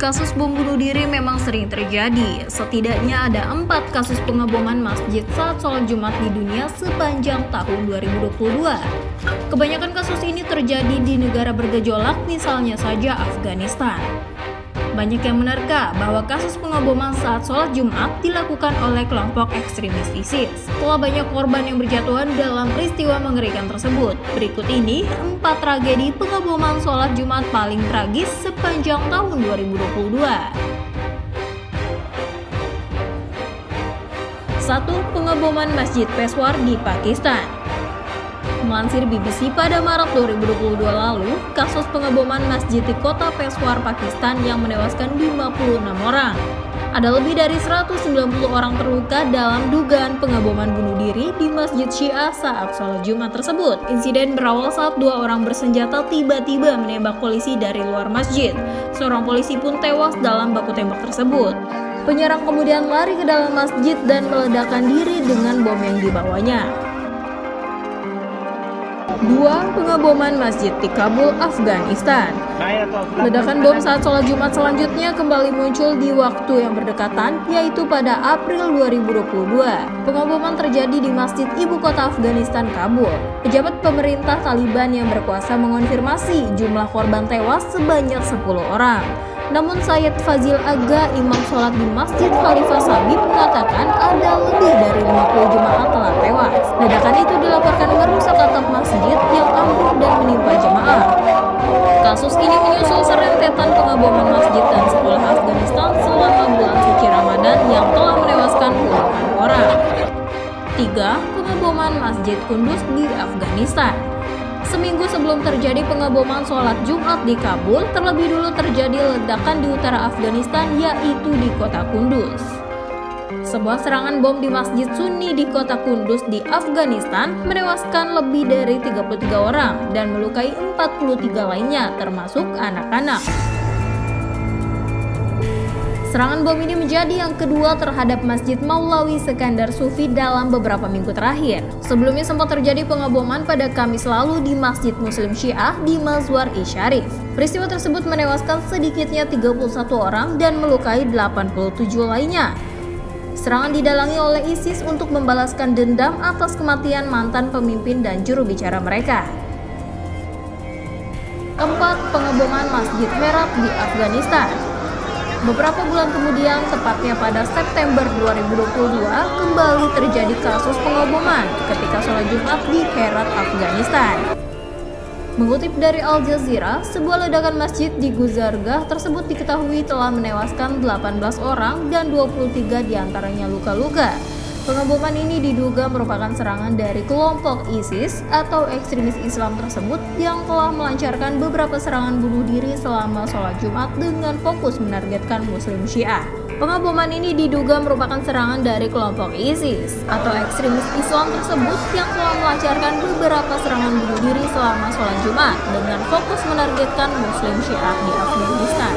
Kasus bom bunuh diri memang sering terjadi. Setidaknya ada 4 kasus pengeboman masjid saat sholat Jumat di dunia sepanjang tahun 2022. Kebanyakan kasus ini terjadi di negara bergejolak, misalnya saja Afghanistan. Banyak yang menerka bahwa kasus pengeboman saat sholat Jumat dilakukan oleh kelompok ekstremis ISIS. Telah banyak korban yang berjatuhan dalam peristiwa mengerikan tersebut. Berikut ini 4 tragedi pengeboman sholat Jumat paling tragis sepanjang tahun 2022. 1. Pengeboman Masjid Peshawar di Pakistan. Melansir BBC pada Maret 2022 lalu, kasus pengeboman masjid di kota Peshawar, Pakistan yang menewaskan 56 orang. Ada lebih dari 190 orang terluka dalam dugaan pengeboman bunuh diri di Masjid Syiah saat sholat Jumat tersebut. Insiden berawal saat 2 orang bersenjata tiba-tiba menembak polisi dari luar masjid. Seorang polisi pun tewas dalam baku tembak tersebut. Penyerang kemudian lari ke dalam masjid dan meledakkan diri dengan bom yang dibawanya. 2. Pengeboman masjid di Kabul, Afghanistan. Ledakan bom saat sholat Jumat selanjutnya kembali muncul di waktu yang berdekatan, yaitu pada April 2022. Pengeboman terjadi di masjid ibu kota Afghanistan, Kabul. Pejabat pemerintah Taliban yang berkuasa mengonfirmasi jumlah korban tewas sebanyak 10 orang. Namun Sayyid Fazil Aga, imam sholat di Masjid Khalifah Sabib, mengatakan ada lebih dari 50 jemaah telah tewas. Ledakan itu dilaporkan merusak atap masjid yang ambruk dan menimpa jemaah. Kasus ini menyusul serentetan pengeboman masjid dan sekolah Afghanistan selama bulan suci Ramadan yang telah menewaskan puluhan orang. 3. Pengeboman Masjid Kunduz di Afghanistan. Seminggu sebelum terjadi pengeboman sholat Jumat di Kabul, terlebih dulu terjadi ledakan di utara Afghanistan, yaitu di kota Kunduz. Sebuah serangan bom di masjid Sunni di kota Kunduz di Afghanistan menewaskan lebih dari 33 orang dan melukai 43 lainnya, termasuk anak-anak. Serangan bom ini menjadi yang kedua terhadap Masjid Maulawi Sekandar Sufi dalam beberapa minggu terakhir. Sebelumnya sempat terjadi pengeboman pada Kamis lalu di Masjid Muslim Syiah di Mazar-i Sharif. Peristiwa tersebut menewaskan sedikitnya 31 orang dan melukai 87 lainnya. Serangan didalangi oleh ISIS untuk membalaskan dendam atas kematian mantan pemimpin dan juru bicara mereka. 4. Pengeboman Masjid Herat di Afghanistan. Beberapa bulan kemudian, tepatnya pada September 2022, kembali terjadi kasus pengeboman ketika sholat Jumat di Herat, Afghanistan. Mengutip dari Al Jazeera, sebuah ledakan masjid di Guzargah tersebut diketahui telah menewaskan 18 orang dan 23 diantaranya luka-luka. Pengeboman ini diduga merupakan serangan dari kelompok ISIS atau ekstremis Islam tersebut yang telah melancarkan beberapa serangan bunuh diri selama sholat Jumat dengan fokus menargetkan Muslim Syiah. Pengeboman ini diduga merupakan serangan dari kelompok ISIS atau ekstremis Islam tersebut yang telah melancarkan beberapa serangan bunuh diri selama sholat Jumat dengan fokus menargetkan Muslim Syiah di Afghanistan.